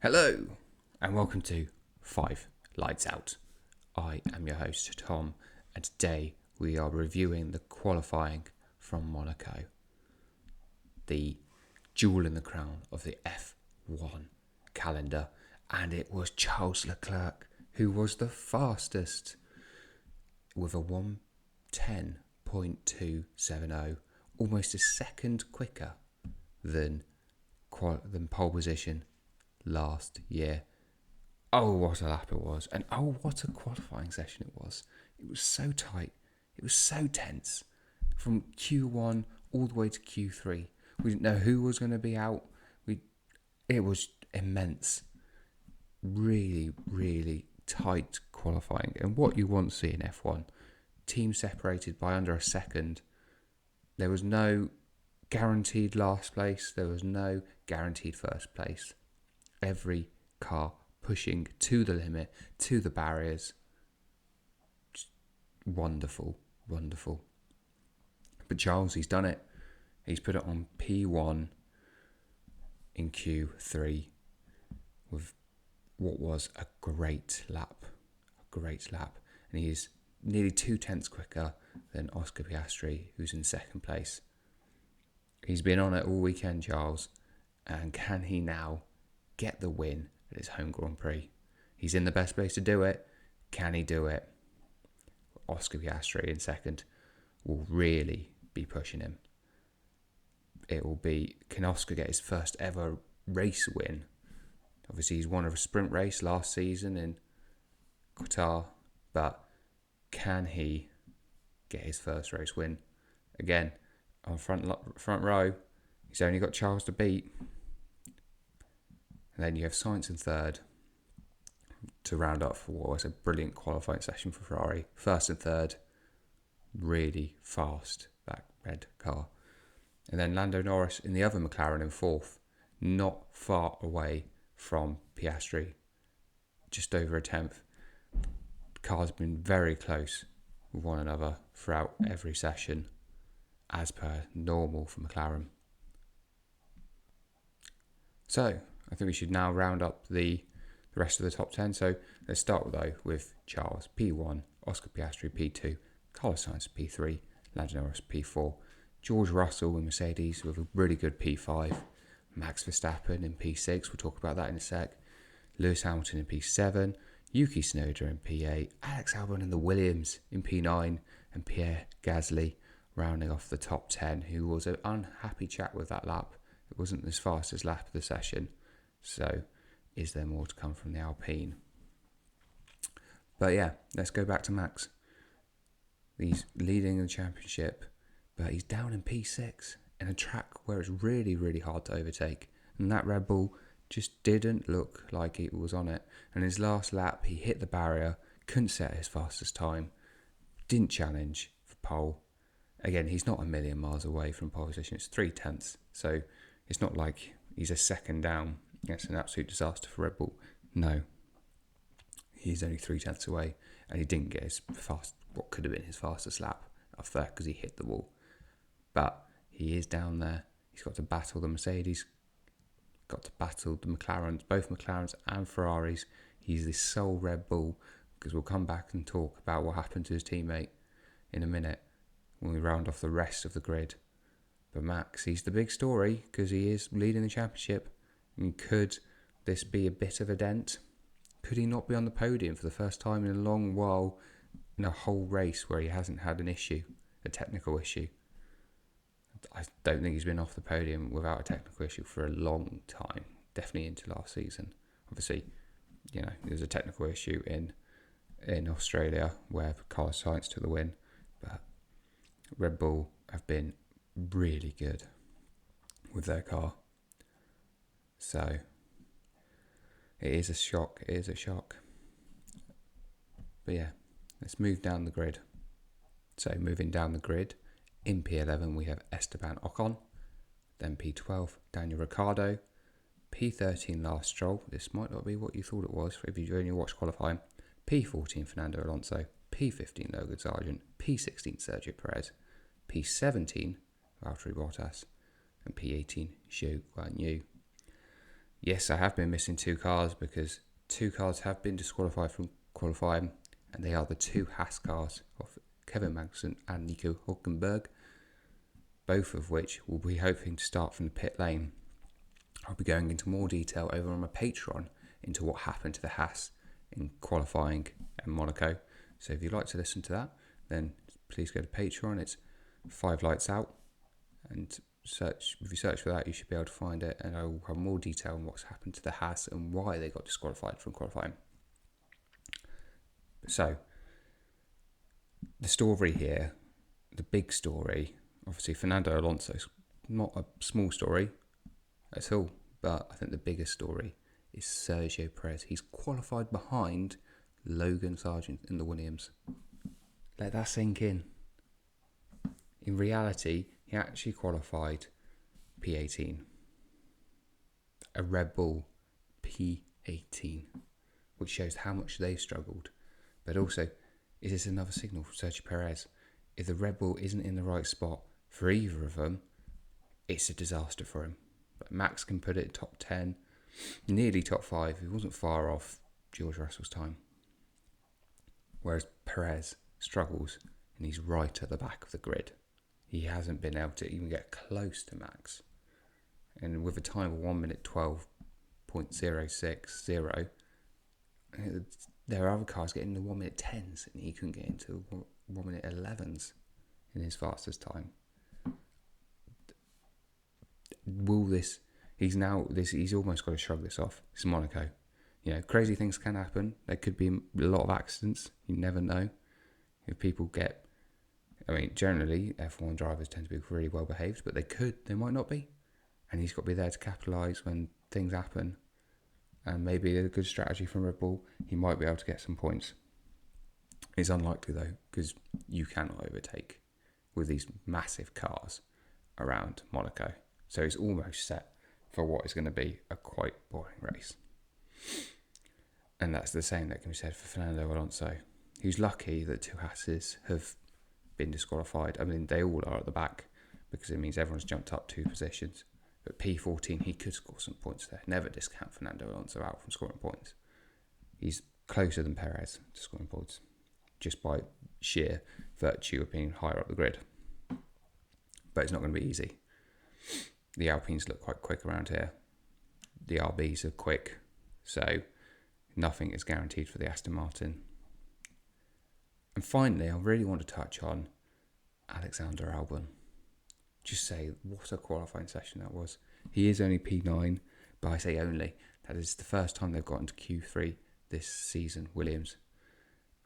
Hello, and welcome to 5 Lights Out. I am your host, Tom, and today we are reviewing the qualifying from Monaco, the jewel in the crown of the F1 calendar, and it was Charles Leclerc who was the fastest with a 1:10.270, almost a second quicker than pole position last year. Oh, what a lap it was, and oh, what a qualifying session it was. It was so tight, it was so tense, from Q1 all the way to Q3. We didn't know who was going to be out. It was immense, really, really tight qualifying, and what you want to see in F1, teams separated by under a second. There was no guaranteed last place, there was no guaranteed first place. Every car pushing to the limit, to the barriers. Just wonderful, wonderful. But Charles, he's done it. He's put it on P1 in Q3 with what was a great lap. And he's nearly 2/10 quicker than Oscar Piastri, who's in second place. He's been on it all weekend, Charles. And can he now get the win at his home Grand Prix? He's in the best place to do it. Can he do it? Oscar Piastri in second will really be pushing him. It will be, can Oscar get his first ever race win? Obviously, he's won a sprint race last season in Qatar, but can he get his first race win? Again, on front row, he's only got Charles to beat. And then you have Sainz in third to round up for what was a brilliant qualifying session for Ferrari. First and third, really fast, that red car. And then Lando Norris in the other McLaren in fourth, not far away from Piastri, just over a tenth. The cars have been very close with one another throughout every session, as per normal for McLaren. So, I think we should now round up the rest of the top 10. So let's start though with Charles, P1, Oscar Piastri, P2, Carlos Sainz, P3, Lando Norris, P4, George Russell in Mercedes with a really good P5, Max Verstappen in P6, we'll talk about that in a sec, Lewis Hamilton in P7, Yuki Tsunoda in P8, Alex Albon in the Williams in P9, and Pierre Gasly rounding off the top 10, who was an unhappy chap with that lap. It wasn't his fastest lap of the session. So, is there more to come from the Alpine? But yeah, let's go back to Max. He's leading the championship, but he's down in P6 in a track where it's really, really hard to overtake. And that Red Bull just didn't look like it was on it. And his last lap, he hit the barrier, couldn't set his fastest time, didn't challenge for pole. Again, he's not a million miles away from pole position. It's 3/10. So it's not like he's a second down. It's an absolute disaster for Red Bull. No. He's only 3/10 away, and he didn't get what could have been his fastest lap off there because he hit the wall. But he is down there. He's got to battle the Mercedes, got to battle the McLarens, both McLarens and Ferraris. He's the sole Red Bull, because we'll come back and talk about what happened to his teammate in a minute when we round off the rest of the grid. But Max, he's the big story because he is leading the championship. And could this be a bit of a dent? Could he not be on the podium for the first time in a long while in a whole race where he hasn't had an issue, a technical issue? I don't think he's been off the podium without a technical issue for a long time, definitely into last season. Obviously, there's a technical issue in Australia where Carlos Sainz took the win, but Red Bull have been really good with their car. So, it is a shock. But yeah, let's move down the grid. So, moving down the grid, in P11 we have Esteban Ocon, then P12 Daniel Ricciardo, P13 Lars Stroll. This might not be what you thought it was if you only watched qualifying. P14 Fernando Alonso, P15 Logan Sargent, P16 Sergio Perez, P17 Valtteri Bottas, and P18 Zhou Guanyu. Yes, I have been missing 2 cars because 2 cars have been disqualified from qualifying, and they are the 2 Haas cars of Kevin Magnussen and Nico Hülkenberg, both of which will be hoping to start from the pit lane. I'll be going into more detail over on my Patreon into what happened to the Haas in qualifying in Monaco. So if you'd like to listen to that, then please go to Patreon. It's 5 Lights Out, and if you search for that, you should be able to find it, and I will have more detail on what's happened to the Haas and why they got disqualified from qualifying. So the story here, the big story, obviously Fernando Alonso's not a small story at all, but I think the biggest story is Sergio Perez. He's qualified behind Logan Sargent in the Williams. Let that sink in. In reality, he actually qualified P18. A Red Bull P18, which shows how much they struggled. But also, is this another signal for Sergio Perez? If the Red Bull isn't in the right spot for either of them, it's a disaster for him. But Max can put it top 10, nearly top 5. He wasn't far off George Russell's time. Whereas Perez struggles, and he's right at the back of the grid. He hasn't been able to even get close to Max. And with a time of 1 minute 12.060, there are other cars getting the 1 minute 10s, and he couldn't get into 1 minute 11s in his fastest time. He's almost got to shrug this off. It's Monaco. Crazy things can happen. There could be a lot of accidents. You never know. If people generally F1 drivers tend to be really well behaved, but they might not be. And he's got to be there to capitalise when things happen. And maybe a good strategy from Red Bull, he might be able to get some points. It's unlikely though, because you cannot overtake with these massive cars around Monaco. So it's almost set for what is going to be a quite boring race. And that's the same that can be said for Fernando Alonso, who's lucky that 2 Haases have been disqualified. I mean, they all are at the back because it means everyone's jumped up 2 positions. But P14, he could score some points there. Never discount Fernando Alonso out from scoring points. He's closer than Perez to scoring points, just by sheer virtue of being higher up the grid. But it's not going to be easy. The Alpines look quite quick around here. The RBs are quick, so nothing is guaranteed for the Aston Martin. And finally, I really want to touch on Alexander Albon. Just say what a qualifying session that was. He is only P9, but I say only. That is the first time they've gotten to Q3 this season, Williams.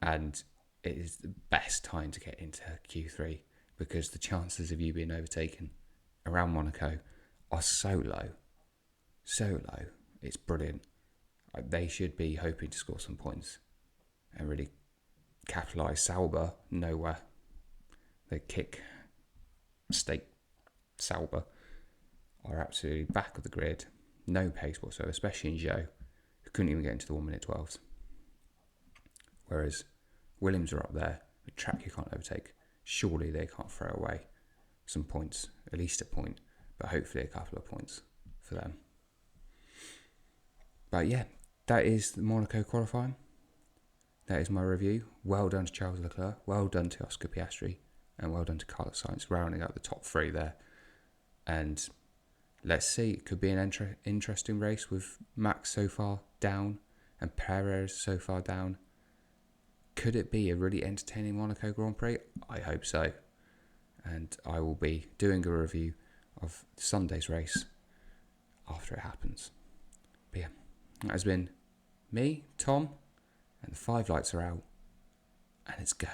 And it is the best time to get into Q3 because the chances of you being overtaken around Monaco are so low. So low. It's brilliant. They should be hoping to score some points and really capitalise. Sauber, nowhere. They Sauber are absolutely back of the grid. No pace whatsoever, especially in Zhou, who couldn't even get into the 1 minute 12s. Whereas Williams are up there, a track you can't overtake. Surely they can't throw away some points, at least a point, but hopefully a couple of points for them. But yeah, that is the Monaco qualifying. That is my review. Well done to Charles Leclerc, well done to Oscar Piastri, and well done to Carlos Sainz, rounding out the top 3 there. And let's see, it could be an interesting race with Max so far down and Perez so far down. Could it be a really entertaining Monaco Grand Prix? I hope so. And I will be doing a review of Sunday's race after it happens. But yeah, that has been me, Tom, and the 5 Lights are out. And let's go.